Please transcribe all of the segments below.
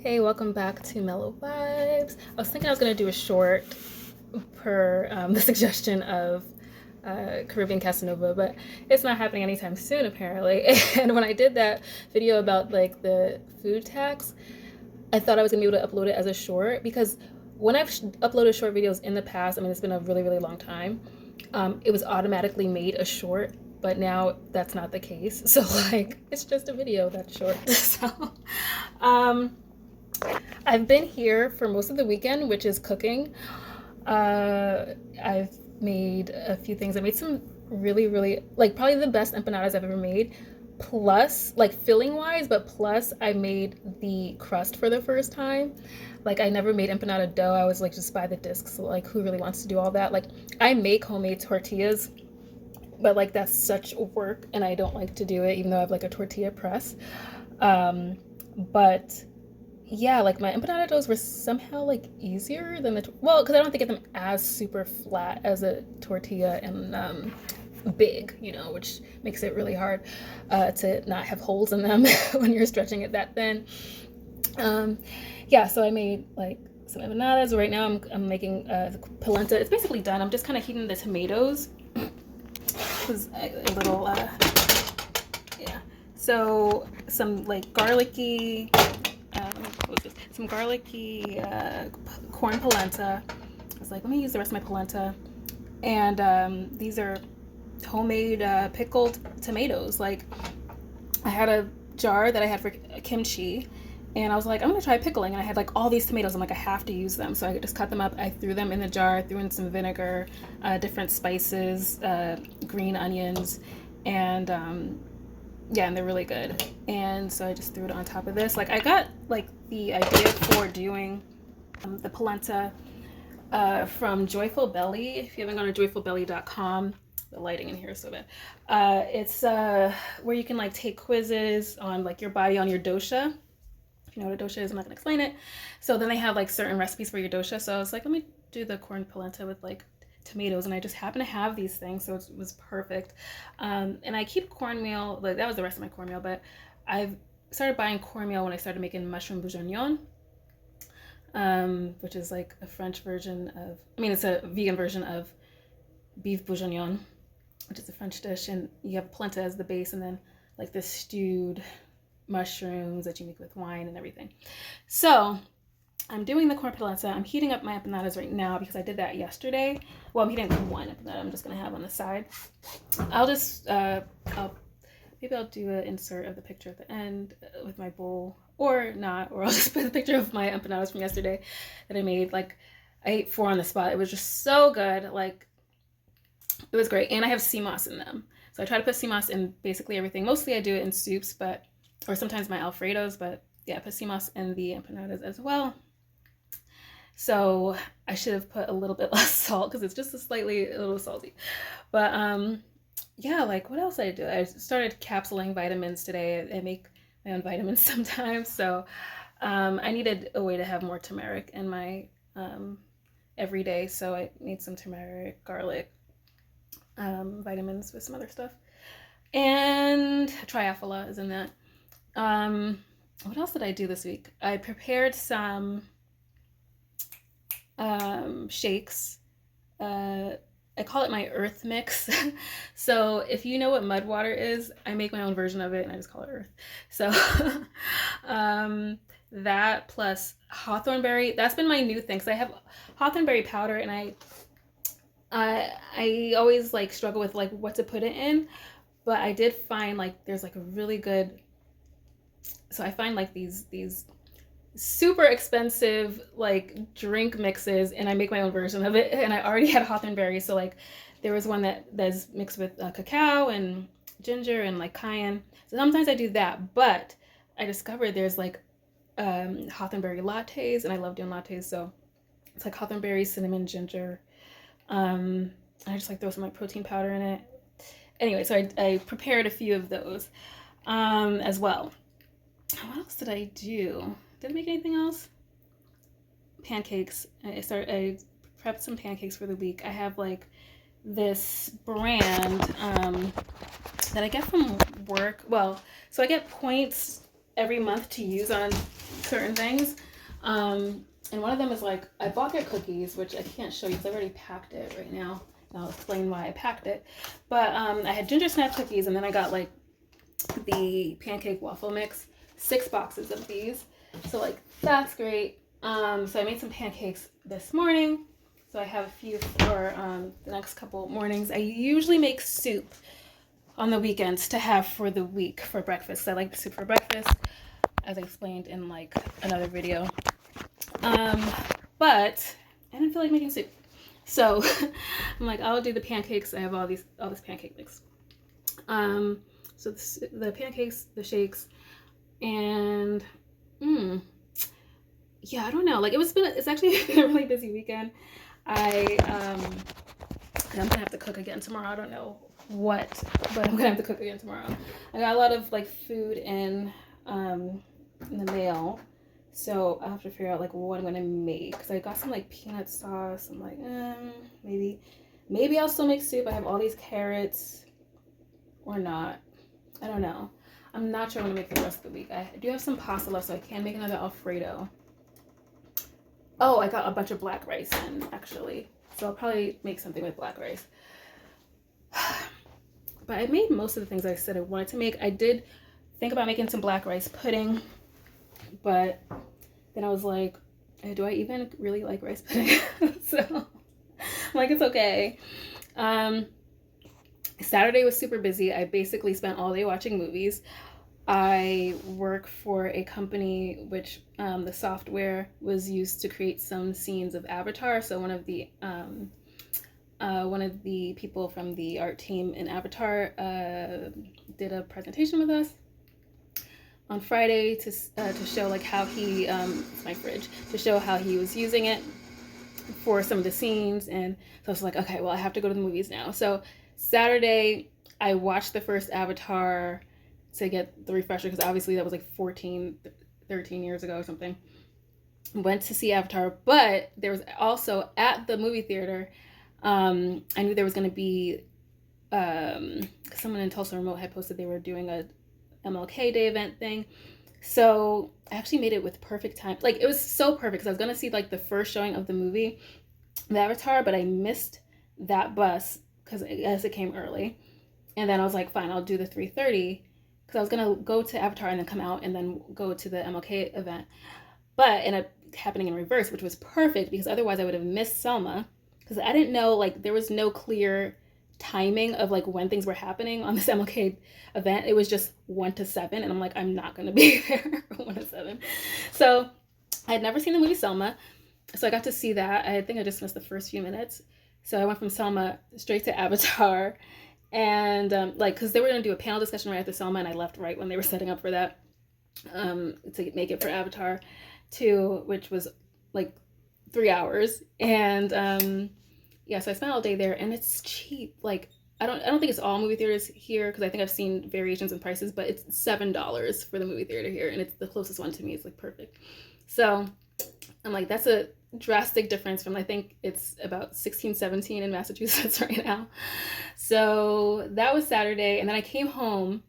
Hey, welcome back to Mellow Vibes. I was thinking I was going to do a short per the suggestion of Caribbean Casanova, but it's not happening anytime soon, apparently. And when I did that video about like the food tax, I thought I was going to be able to upload it as a short because when I've uploaded short videos in the past, I mean, it's been a really, really long time, it was automatically made a short, but now that's not the case. So, like, it's just a video that's short. So, um, I've been here for most of the weekend, which is cooking. I've made a few things. I made some really, really, like, probably the best empanadas I've ever made. Plus, like, filling wise, but plus, I made the crust for the first time. Like, I never made empanada dough. I was like, just buy the discs. So, like, who really wants to do all that? Like, I make homemade tortillas, but like, that's such work, and I don't like to do it, even though I have like a tortilla press. But yeah, like my empanada doughs were somehow like easier than well, because I don't have to get them as super flat as a tortilla and big, which makes it really hard to not have holes in them when you're stretching it that thin. Um, yeah, so I made like some empanadas. Right now I'm making polenta. It's basically done. I'm just kind of heating the tomatoes because a little yeah. So some like garlicky some garlicky corn polenta. I was like, let me use the rest of my polenta. And these are homemade pickled tomatoes. Like, I had a jar that I had for kimchi, and I was like, I'm gonna try pickling. And I had like all these tomatoes. I'm like, I have to use them. So I just cut them up. I threw them in the jar, threw in some vinegar, different spices, green onions, and yeah, and they're really good. And so I just threw it on top of this. Like, I got like the idea for doing the polenta from Joyful Belly. If you haven't gone to joyfulbelly.com, the lighting in here is so bad. It's where you can like take quizzes on like your body, on your dosha. If you know what a dosha is, I'm not gonna explain it. So then they have like certain recipes for your dosha. So I was like, let me do the corn polenta with like tomatoes, and I just happen to have these things, so it was perfect. And I keep cornmeal, like that was the rest of my cornmeal, but I've started buying cornmeal when I started making mushroom bourguignon, which is like a French version of, I mean, it's a vegan version of beef bourguignon, which is a French dish, and you have polenta as the base, and then like the stewed mushrooms that you make with wine and everything. So I'm doing the corn polenta. I'm heating up my empanadas right now because I did that yesterday. Well, I'm heating up one empanada I'm just gonna have on the side. I'll just maybe I'll do an insert of the picture at the end with my bowl, or not, or I'll just put a picture of my empanadas from yesterday that I made. Like, I ate 4 on the spot. It was just so good. Like, it was great. And I have sea moss in them, so I try to put sea moss in basically everything. Mostly I do it in soups, or sometimes my alfredos, but yeah, I put sea moss in the empanadas as well. So I should have put a little bit less salt because it's just a little salty. But yeah, like, what else did I do? I started capsuling vitamins today. I make my own vitamins sometimes. So I needed a way to have more turmeric in my every day. So I need some turmeric, garlic, vitamins with some other stuff. And triafola is in that. What else did I do this week? I prepared some shakes. I call it my earth mix. So if you know what mud water is, I make my own version of it and I just call it earth. So that plus hawthornberry, that's been my new thing. So I have hawthornberry powder, and I always like struggle with like what to put it in, but I did find like there's like a really good, so I find like these super expensive like drink mixes, and I make my own version of it. And I already had hawthornberry, so like there was one that's mixed with cacao and ginger and like cayenne. So sometimes I do that, but I discovered there's like hawthornberry lattes, and I love doing lattes. So it's like hawthornberry, cinnamon, ginger. I just like throw some like protein powder in it. Anyway, so I prepared a few of those as well. What else did I do? Did I make anything else? Pancakes. I prepped some pancakes for the week. I have like this brand that I get from work. Well, so I get points every month to use on certain things. And one of them is like, I bought their cookies, which I can't show you because I already packed it right now. I'll explain why I packed it. But I had ginger snap cookies, and then I got like the pancake waffle mix, 6 boxes of these. So like that's great. So I made some pancakes this morning. So I have a few for the next couple mornings. I usually make soup on the weekends to have for the week for breakfast. I like soup for breakfast, as I explained in like another video. But I didn't feel like making soup. So I'm like, I'll do the pancakes. I have all this pancake mix. So the pancakes, the shakes, and yeah, I don't know. Like it's actually been a really busy weekend. I'm gonna have to cook again tomorrow. I don't know what, but I'm gonna have to cook again tomorrow. I got a lot of like food in the mail, so I have to figure out like what I'm gonna make. Cause I got some like peanut sauce. I'm like, maybe I'll still make soup. I have all these carrots, or not. I don't know. I'm not sure I'm gonna make for the rest of the week. I do have some pasta left, so I can make another Alfredo. Oh, I got a bunch of black rice in, actually. So I'll probably make something with black rice. But I made most of the things I said I wanted to make. I did think about making some black rice pudding, but then I was like, do I even really like rice pudding? So I'm like, it's okay. Saturday was super busy. I basically spent all day watching movies. I work for a company which the software was used to create some scenes of Avatar. So one of the people from the art team in Avatar did a presentation with us on Friday to show like how he it's my fridge, to show how he was using it for some of the scenes. And so I was like, okay, well, I have to go to the movies now. So Saturday I watched the first Avatar to get the refresher, because obviously that was like 13 years ago or something. Went to see Avatar, but there was also at the movie theater, I knew there was going to be someone in Tulsa Remote had posted they were doing a MLK Day event thing. So I actually made it with perfect time. Like, it was so perfect because I was going to see like the first showing of the movie, the Avatar, but I missed that bus because I guess it came early. And then I was like, fine, I'll do the 3:30, because I was going to go to Avatar and then come out and then go to the MLK event. But it ended up happening in reverse, which was perfect because otherwise I would have missed Selma, because I didn't know, like, there was no clear timing of like when things were happening on this MLK event. It was just 1 to 7, and I'm like, I'm not going to be there from 1 to 7. So I had never seen the movie Selma, so I got to see that. I think I just missed the first few minutes. So I went from Selma straight to Avatar. And like, because they were going to do a panel discussion right after Selma, and I left right when they were setting up for that, to make it for Avatar 2, which was like 3 hours. And yeah, so I spent all day there, and it's cheap. Like, I don't think it's all movie theaters here, because I think I've seen variations in prices, but it's $7 for the movie theater here, and it's the closest one to me. It's like perfect. So I'm like, that's a drastic difference from, I think it's about 16, 17 in Massachusetts right now. So that was Saturday, and then I came home,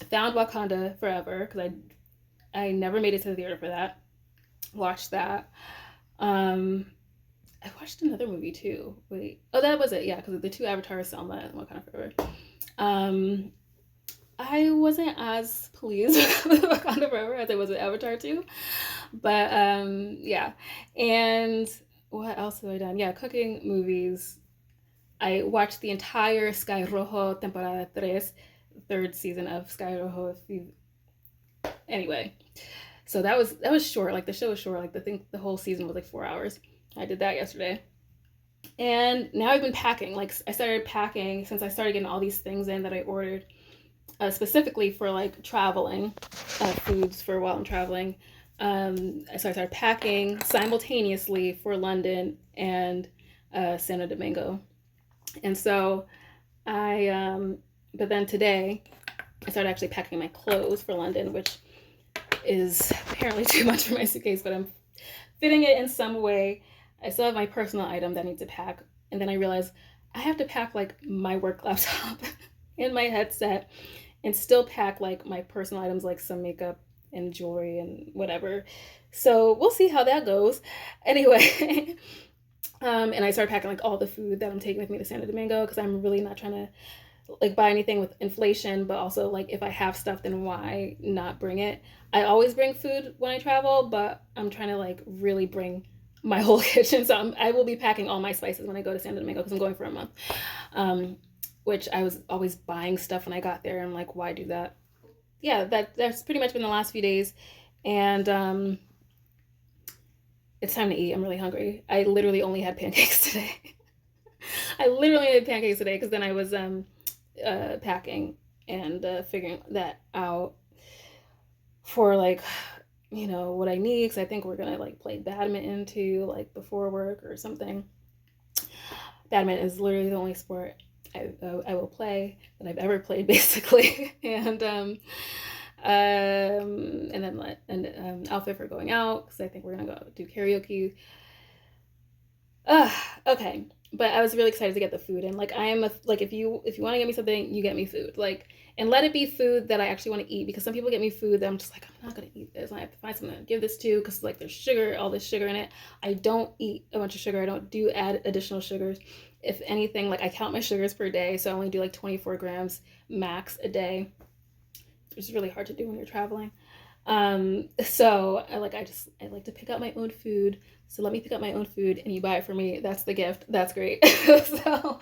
found Wakanda Forever, because I never made it to the theater for that. Watched that. I watched another movie too. Wait, oh, that was it. Yeah, because the 2 Avatars, Selma and Wakanda Forever. I wasn't as pleased with Wakanda Forever as I was with Avatar 2. But yeah. And what else have I done? Yeah, cooking, movies. I watched the entire Sky Rojo Temporada 3, 3rd season of Sky Rojo. Anyway, so that was short. Like, the show was short. Like, the whole season was like 4 hours. I did that yesterday. And now I've been packing. Like, I started packing since I started getting all these things in that I ordered specifically for like traveling, foods for while I'm traveling. So I started packing simultaneously for London and Santo Domingo. And so but then today I started actually packing my clothes for London, which is apparently too much for my suitcase, but I'm fitting it in some way. I still have my personal item that I need to pack. And then I realized I have to pack like my work laptop and my headset, and still pack like my personal items, like some makeup, and jewelry and whatever. So we'll see how that goes. Anyway, and I started packing like all the food that I'm taking with me to Santo Domingo because I'm really not trying to like buy anything with inflation, but also like if I have stuff, then why not bring it? I always bring food when I travel, but I'm trying to like really bring my whole kitchen. So I will be packing all my spices when I go to Santo Domingo because I'm going for a month. Um, which I was always buying stuff when I got there. I'm like, why do that? Yeah, that's pretty much been the last few days, and it's time to eat. I'm really hungry. I literally only had pancakes today. I literally had pancakes today because then I was packing and figuring that out for like what I need because I think we're gonna like play badminton too like before work or something. Badminton is literally the only sport I will play that I've ever played basically, and then outfit for going out because I think we're gonna go do karaoke. Okay. But I was really excited to get the food, and like I am like if you want to get me something, you get me food, like, and let it be food that I actually want to eat because some people get me food that I'm just like I'm not gonna eat this. And I have to find something to give this to because like there's sugar, all this sugar in it. I don't eat a bunch of sugar. I don't do add additional sugars. If anything, like I count my sugars per day, so I only do like 24 grams max a day. It's really hard to do when you're traveling. So I like to pick up my own food. So let me pick up my own food and you buy it for me. That's the gift. That's great. So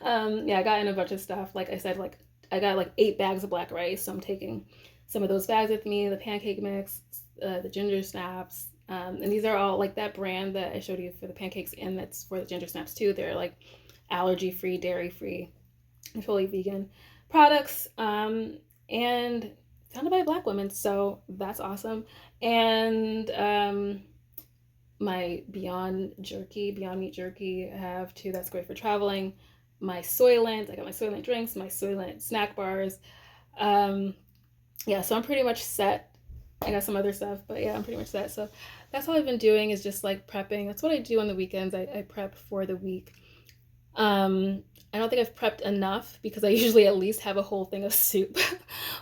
yeah, I got in a bunch of stuff. Like I said, like I got like 8 bags of black rice. So I'm taking some of those bags with me, the pancake mix, the ginger snaps. And these are all like that brand that I showed you for the pancakes, and that's for the ginger snaps too. They're like allergy free, dairy free, and fully vegan products. And founded by Black women, so that's awesome. And my Beyond Meat jerky I have too. That's great for traveling. My Soylent, I got my Soylent drinks, my Soylent snack bars. Yeah, so I'm pretty much set. I got some other stuff, but yeah, I'm pretty much set. So that's all I've been doing is just like prepping. That's what I do on the weekends. I prep for the week. I don't think I've prepped enough because I usually at least have a whole thing of soup,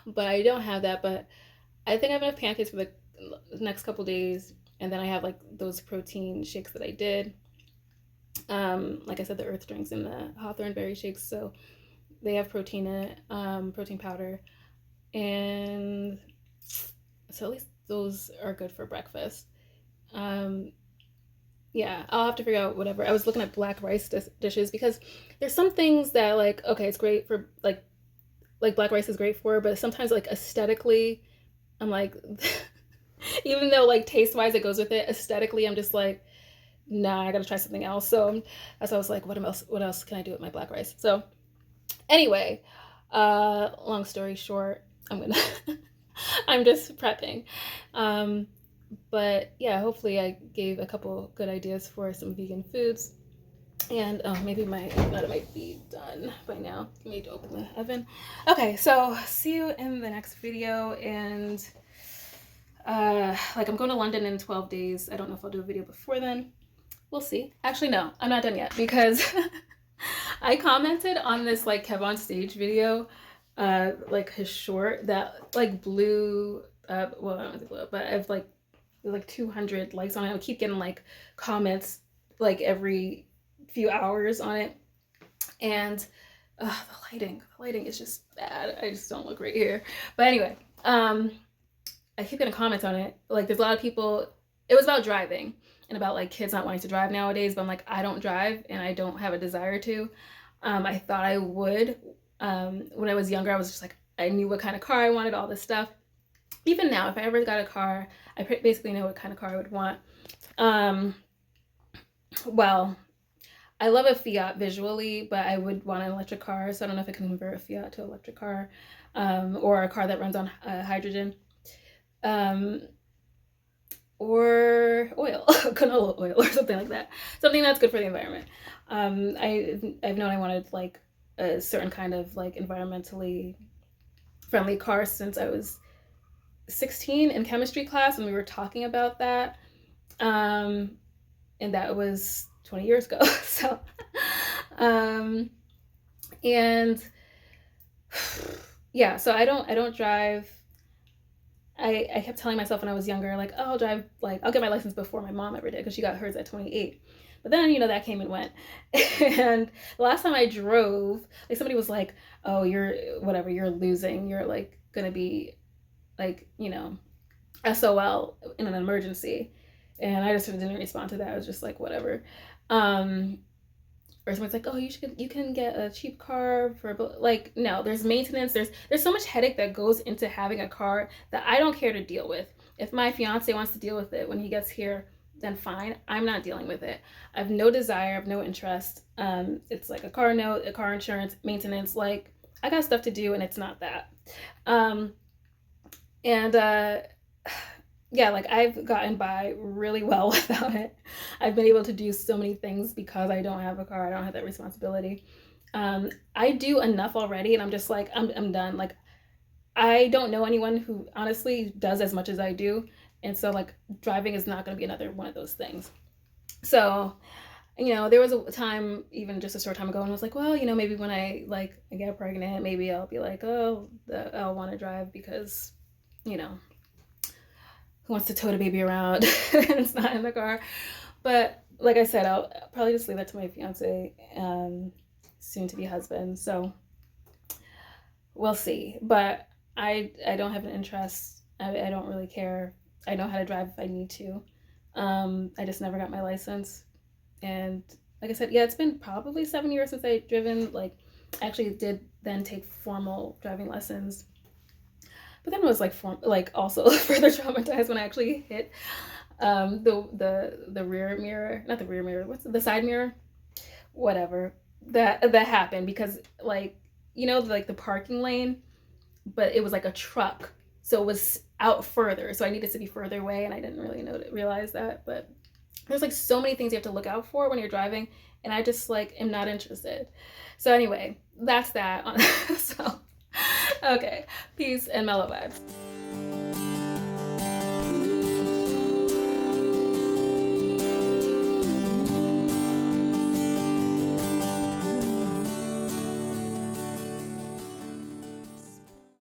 but I don't have that. But I think I have enough pancakes for the next couple days, and then I have like those protein shakes that I did. Like I said, the earth drinks and the hawthorn berry shakes, so they have protein in it, protein powder, and so at least those are good for breakfast. Um, yeah, I'll have to figure out whatever. I was looking at black rice dishes because there's some things that like okay, it's great for like black rice is great for, but sometimes like aesthetically, I'm like even though like taste wise it goes with it, aesthetically I'm just like nah, I gotta try something else. So that's why I was like, what else can I do with my black rice? So anyway, long story short, I'm just prepping. But yeah, hopefully I gave a couple good ideas for some vegan foods. And maybe my butter might be done by now. I need to open the oven. Okay, so see you in the next video. And like I'm going to London in 12 days. I don't know if I'll do a video before then. We'll see. Actually, no, I'm not done yet because I commented on this like Kev on Stage video, like his short that like blew up. Well, I don't know if it blew up, but I've like 200 likes on it. I would keep getting like comments like every few hours on it, and the lighting is just bad. I just don't look right here. But anyway, I keep getting comments on it. Like there's a lot of people. It was about driving and about like kids not wanting to drive nowadays. But I'm like, I don't drive and I don't have a desire to. I thought I would. When I was younger, I was just like, I knew what kind of car I wanted, all this stuff. Even now, if I ever got a car, I basically know what kind of car I would want. Well, I love a Fiat visually, but I would want an electric car, so I don't know if I can convert a Fiat to an electric car, or a car that runs on hydrogen, or oil, canola oil, or something like that. Something that's good for the environment. I've known I wanted like a certain kind of like environmentally friendly car since I was 16 in chemistry class, and we were talking about that. And that was 20 years ago. So, and yeah, so I don't drive. I kept telling myself when I was younger, like, oh, I'll drive, like, I'll get my license before my mom ever did, because she got hers at 28. But then, that came and went. And the last time I drove, like, somebody was like, oh, you're, whatever, you're losing. You're, like, gonna be, like, SOL in an emergency. And I just sort of didn't respond to that. I was just like, whatever. Or someone's like, oh, you can get a cheap car for, like, no, there's maintenance. There's so much headache that goes into having a car that I don't care to deal with. If my fiance wants to deal with it when he gets here, then fine. I'm not dealing with it. I have no desire, I have no interest. It's like a car note, a car insurance, maintenance. Like, I got stuff to do, and it's not that. And yeah, like, I've gotten by really well without it. I've been able to do so many things because I don't have a car. I don't have that responsibility. I do enough already, and I'm just like, I'm done. Like, I don't know anyone who honestly does as much as I do. And so, like, driving is not going to be another one of those things. So, there was a time, even just a short time ago, and I was like, well, maybe when I get pregnant, maybe I'll be like, oh, I'll want to drive, because, who wants to tote a baby around and it's not in the car? But like I said, I'll probably just leave that to my fiance, soon to be husband. So we'll see. But I don't have an interest. I don't really care. I know how to drive if I need to. I just never got my license. And like I said, yeah, it's been probably 7 years since I've driven. Like, I actually did then take formal driving lessons. But then it was like also further traumatized when I actually hit the rear mirror, not the rear mirror, what's the side mirror, whatever, that happened, because, like, like the parking lane, but it was like a truck, so it was out further, so I needed to be further away, and I didn't really realize that. But there's like so many things you have to look out for when you're driving, and I just like am not interested. So anyway, that's that. So okay, peace and mellow vibes.